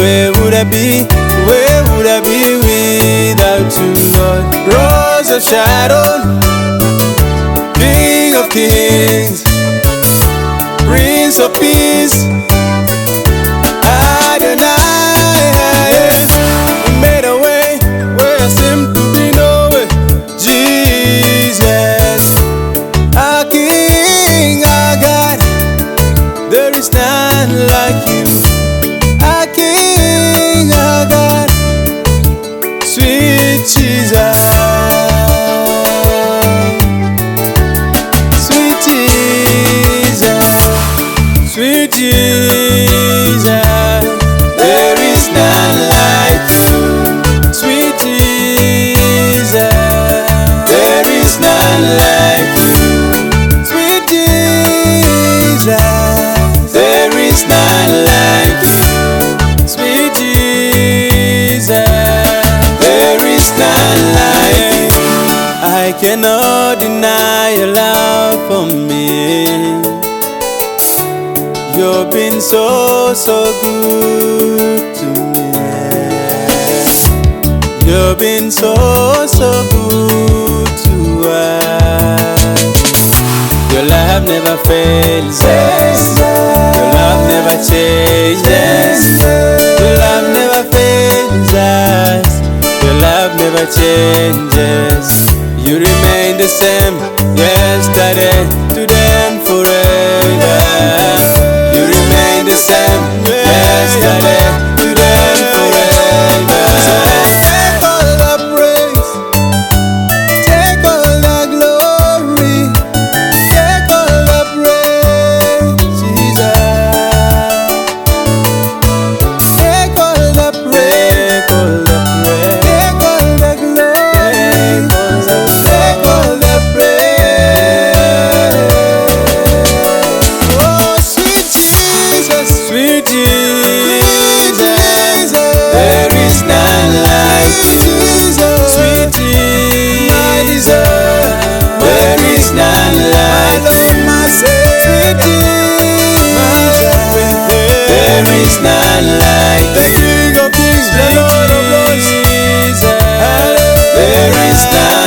Where would I be? Where would I be without you, Lord? Rose of Sharon, King of Kings, Prince of Peace, Adonai. You made a way where there seemed to be no way. Jesus, our King, our God, there is none like you. Our King, our God, sweet Jesus, sweet Jesus, sweet Jesus, there is none like you. Sweet Jesus, there is none like you. Sweet Jesus, there is none like you. Sweet Jesus, there is none like you. I cannot deny your love for me. You've been so, so good to me. You've been so, so good to us. Your love never fails us. Your love never changes. Your love never fails us. Your love never changes. You remain the same yesterday, today and forever. You remain the same yesterday, today and forever. So take all the praise, take all the glory, take all the praise, Jesus. Take all the praise, take all the praise, take all the glory, take all the praise. Oh, sweet Jesus, sweet Jesus, there is none like you. Sweet Jesus, there is none like you. Sweet Jesus, there is none like you. The King of Kings, the Lord of Lords, there is none.